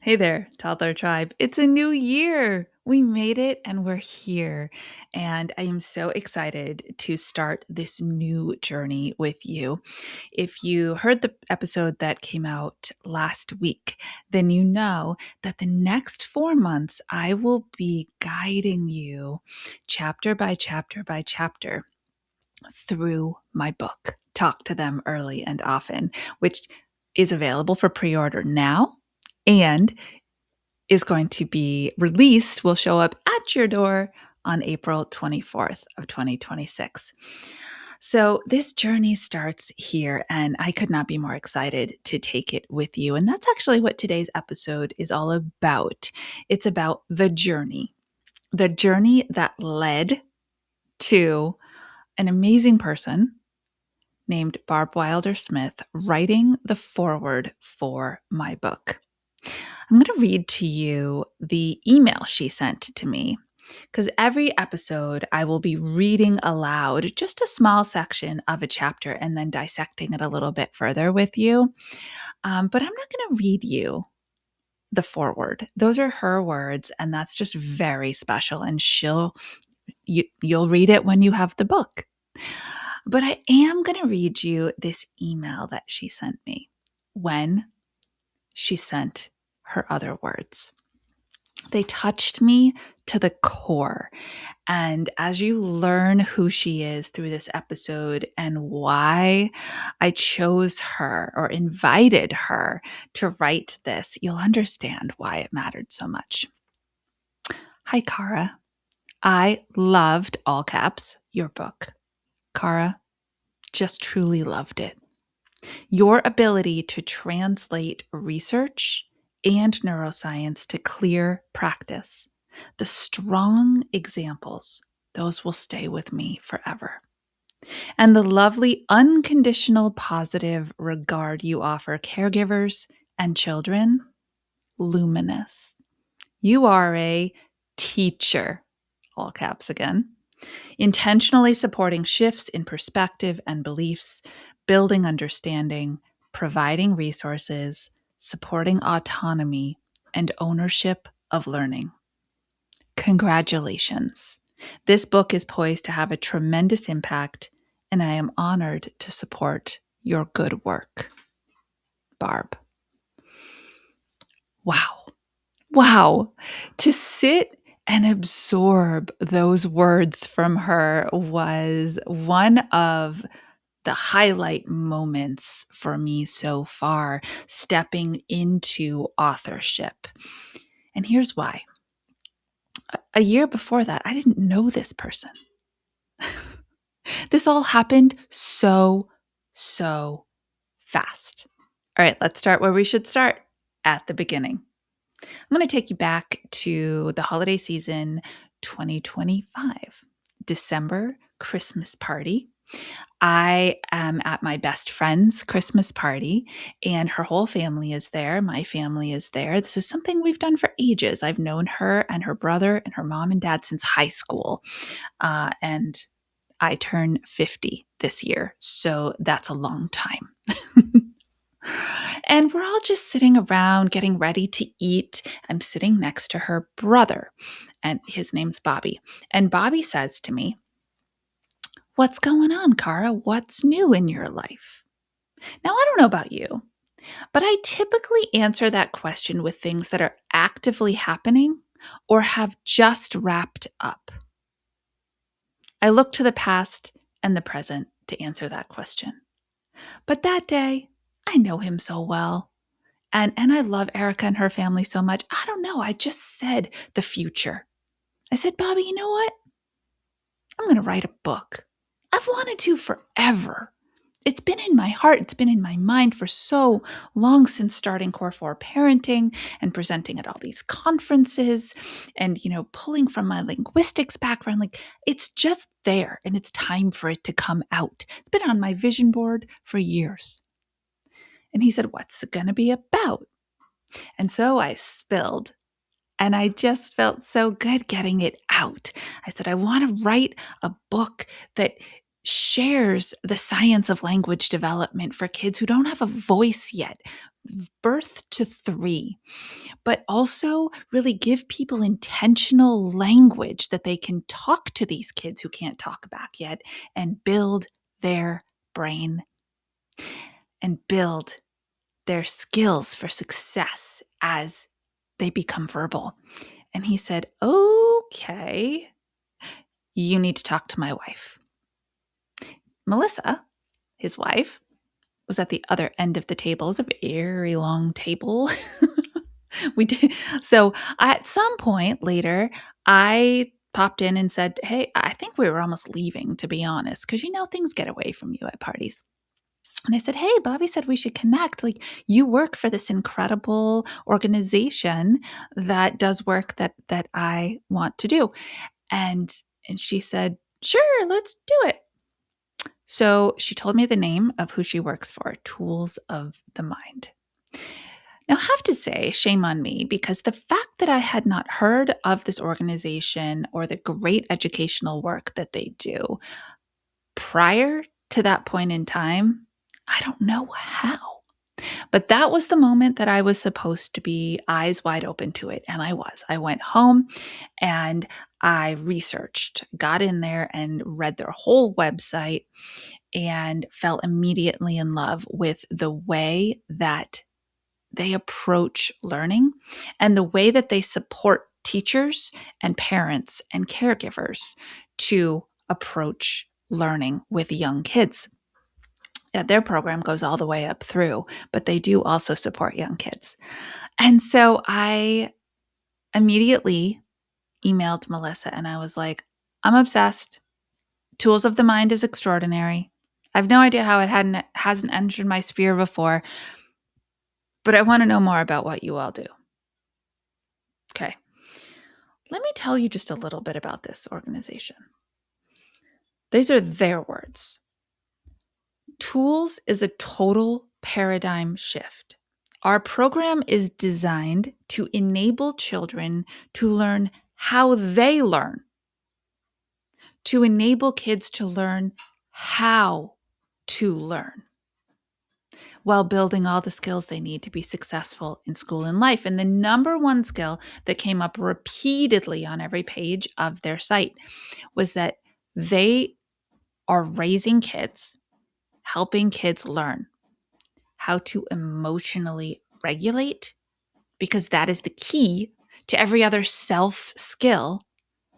Hey there, Toddler Tribe. It's a new year. We made it and we're here. And I am so excited to start this new journey with you. If you heard the episode that came out last week, then you know that the next 4 months I will be guiding you chapter by chapter by chapter through my book, Talk to Them Early and Often, which is available for pre-order now and is going to be released, will show up at your door on April 24th of 2026. So this journey starts here, and I could not be more excited to take it with you. And that's actually what today's episode is all about. It's about the journey that led to an amazing person named Barb Wilder Smith writing the foreword for my book. I'm going to read to you the email she sent to me because every episode I will be reading aloud just a small section of a chapter and then dissecting it a little bit further with you. But I'm not going to read you the foreword. Those are her words, and that's just very special. And you'll read it when you have the book. But I am going to read you this email that she sent me when she sent her other words. They touched me to the core. And as you learn who she is through this episode and why I chose her or invited her to write this, you'll understand why it mattered so much. Hi, Cara. I loved, all caps, your book. Cara, just truly loved it. Your ability to translate research and neuroscience to clear practice, the strong examples, those will stay with me forever. And the lovely unconditional positive regard you offer caregivers and children, luminous. You are a teacher, all caps again, intentionally supporting shifts in perspective and beliefs, building understanding, providing resources, supporting autonomy, and ownership of learning. Congratulations. This book is poised to have a tremendous impact, and I am honored to support your good work. Barb. Wow. Wow. To sit and absorb those words from her was one of the highlight moments for me so far, stepping into authorship. And here's why. A year before that, I didn't know this person. This all happened so fast. All right, let's start where we should start, at the beginning. I'm going to take you back to the holiday season 2025, December Christmas party. I am at my best friend's Christmas party, and her whole family is there. My family is there. This is something we've done for ages. I've known her and her brother and her mom and dad since high school. And I turn 50 this year, so that's a long time. And we're all just sitting around getting ready to eat. I'm sitting next to her brother, and his name's Bobby. And Bobby says to me, "What's going on, Cara? What's new in your life?" Now, I don't know about you, but I typically answer that question with things that are actively happening or have just wrapped up. I look to the past and the present to answer that question. But that day, I know him so well. And I love Erica and her family so much. I don't know. I just said the future. I said, "Bobby, you know what? I'm going to write a book. I've wanted to forever. It's been in my heart. It's been in my mind for so long since starting Core 4 parenting and presenting at all these conferences and, pulling from my linguistics background. Like, it's just there and it's time for it to come out. It's been on my vision board for years." And he said, "What's it going to be about?" And so I spilled. And I just felt so good getting it out. I said, "I want to write a book that shares the science of language development for kids who don't have a voice yet. birth to 3, but also really give people intentional language that they can talk to these kids who can't talk back yet and build their brain and build their skills for success as they become verbal. And he said, okay, you need to talk to my wife. Melissa, his wife, was at the other end of the table. It was a very long table. We did. So at some point later, I popped in and said, hey, I think we were almost leaving, to be honest, because things get away from you at parties. And I said, hey, Bobby said we should connect. Like, you work for this incredible organization that does work that I want to do. And she said, sure, let's do it. So she told me the name of who she works for, Tools of the Mind. Now, I have to say, shame on me, because the fact that I had not heard of this organization or the great educational work that they do prior to that point in time, I don't know how. But that was the moment that I was supposed to be eyes wide open to it. And I was. I went home and I researched, got in there and read their whole website and fell immediately in love with the way that they approach learning and the way that they support teachers and parents and caregivers to approach learning with young kids. Yeah, their program goes all the way up through, but they do also support young kids. And so I immediately emailed Melissa and I was like, I'm obsessed. Tools of the Mind is extraordinary. I have no idea how it hasn't entered my sphere before, but I want to know more about what you all do. Okay. Let me tell you just a little bit about this organization. These are their words. Tools is a total paradigm shift. Our program is designed to enable children to learn how they learn, to enable kids to learn how to learn, while building all the skills they need to be successful in school and life. And the number one skill that came up repeatedly on every page of their site was that they are raising kids, helping kids learn how to emotionally regulate, because that is the key to every other self skill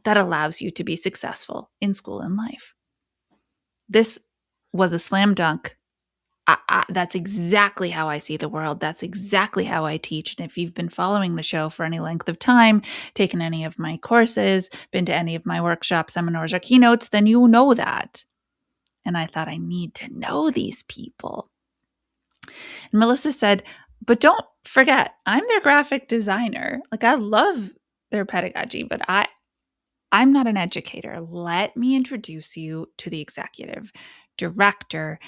that allows you to be successful in school and life. This was a slam dunk. That's exactly how I see the world. That's exactly how I teach. And if you've been following the show for any length of time, taken any of my courses, been to any of my workshops, seminars, or keynotes, then you know that. And I thought, I need to know these people. And Melissa said, but don't forget, I'm their graphic designer. Like, I love their pedagogy, but I'm not an educator. Let me introduce you to the executive director.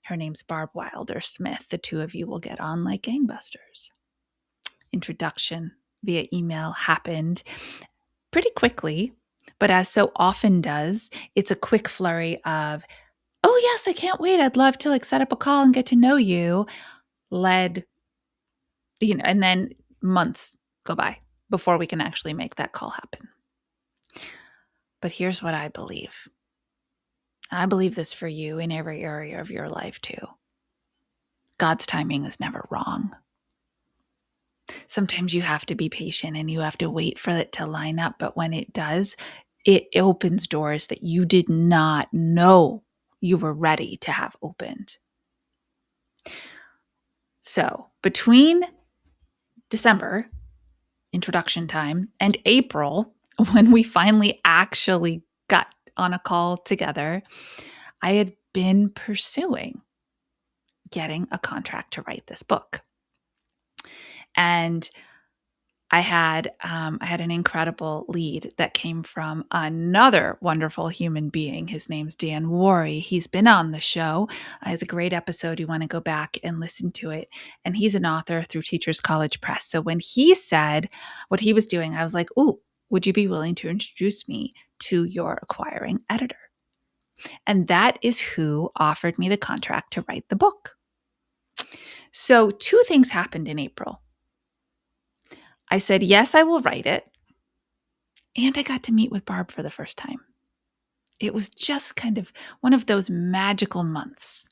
Her name's Barb Wilder-Smith. The two of you will get on like gangbusters. Introduction via email happened pretty quickly, but as so often does, it's a quick flurry of, oh yes, I can't wait. I'd love to set up a call and get to know you. And then months go by before we can actually make that call happen. But here's what I believe. I believe this for you in every area of your life too. God's timing is never wrong. Sometimes you have to be patient and you have to wait for it to line up. But when it does, it opens doors that you did not know you were ready to have opened. So between December, introduction time, and April, when we finally actually got on a call together, I had been pursuing getting a contract to write this book. And I had an incredible lead that came from another wonderful human being. His name's Dan Worry. He's been on the show. It's a great episode. You want to go back and listen to it. And he's an author through Teachers College Press. So when he said what he was doing, I was like, ooh, would you be willing to introduce me to your acquiring editor? And that is who offered me the contract to write the book. So 2 things happened in April. I said, yes, I will write it. And I got to meet with Barb for the first time. It was just kind of one of those magical months.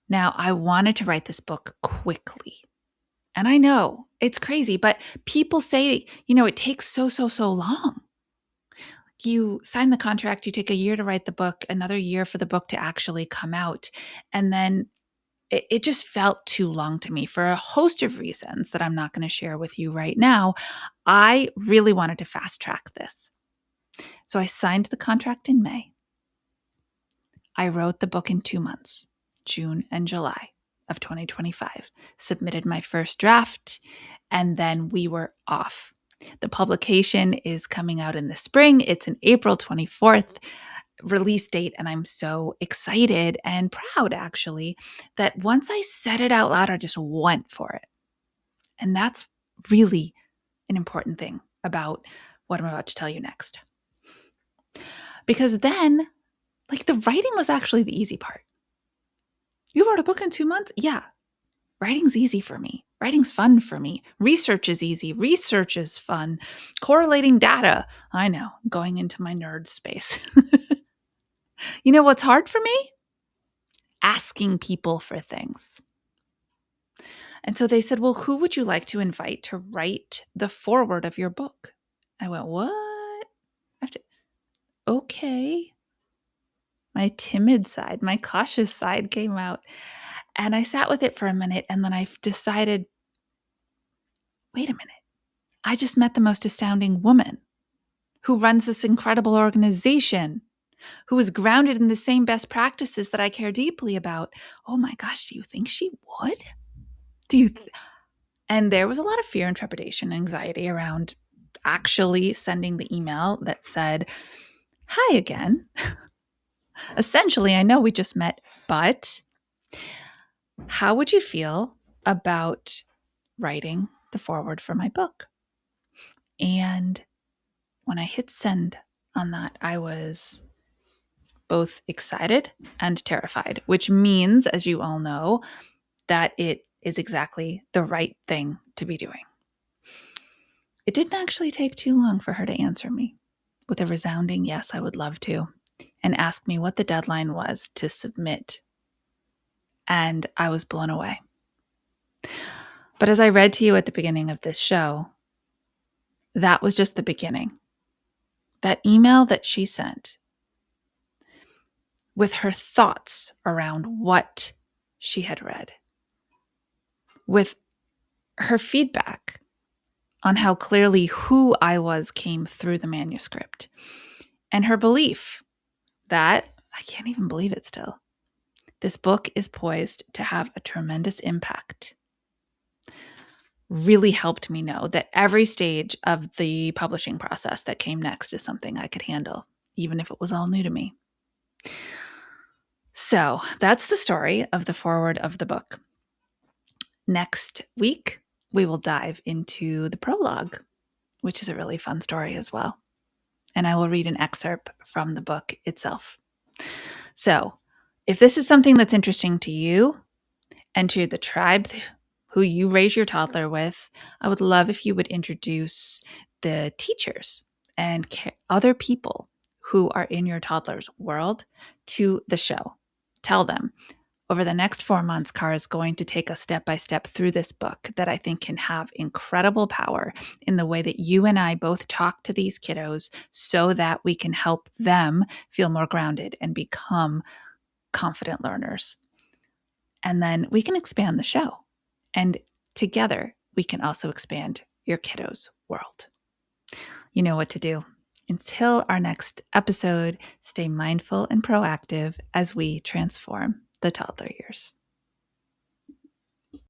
Now, I wanted to write this book quickly. And I know it's crazy, but people say, it takes so long. You sign the contract, you take a year to write the book, another year for the book to actually come out. And then it just felt too long to me for a host of reasons that I'm not going to share with you right now. I really wanted to fast track this. So I signed the contract in May. I wrote the book in 2 months, June and July of 2025, submitted my first draft, and then we were off. The publication is coming out in the spring. It's an April 24th release date, and I'm so excited and proud, actually, that once I said it out loud, I just went for it. And that's really an important thing about what I'm about to tell you next. Because then, the writing was actually the easy part. You wrote a book in 2 months? Yeah. Writing's easy for me. Writing's fun for me. Research is easy. Research is fun. Correlating data. I know, going into my nerd space. You know what's hard for me? Asking people for things. And so they said, well, who would you like to invite to write the foreword of your book? I went, what? Okay. My timid side, my cautious side came out. And I sat with it for a minute, and then I decided, wait a minute. I just met the most astounding woman who runs this incredible organization, who is grounded in the same best practices that I care deeply about. Oh my gosh, do you think she would? And there was a lot of fear and trepidation and anxiety around actually sending the email that said, hi again. Essentially, I know we just met, but how would you feel about writing the foreword for my book? And when I hit send on that, I was both excited and terrified, which means, as you all know, that it is exactly the right thing to be doing. It didn't actually take too long for her to answer me with a resounding yes, I would love to, and ask me what the deadline was to submit. And I was blown away. But as I read to you at the beginning of this show, that was just the beginning. That email that she sent with her thoughts around what she had read, with her feedback on how clearly who I was came through the manuscript, and her belief that, I can't even believe it still, this book is poised to have a tremendous impact, really helped me know that every stage of the publishing process that came next is something I could handle, even if it was all new to me. So that's the story of the foreword of the book. Next week, we will dive into the prologue, which is a really fun story as well. And I will read an excerpt from the book itself. So if this is something that's interesting to you and to the tribe who you raise your toddler with, I would love if you would introduce the teachers and other people who are in your toddler's world to the show. Tell them, over the next 4 months, Cara is going to take us step by step through this book that I think can have incredible power in the way that you and I both talk to these kiddos so that we can help them feel more grounded and become confident learners. And then we can expand the show. And together, we can also expand your kiddos' world. You know what to do. Until our next episode, stay mindful and proactive as we transform the toddler years.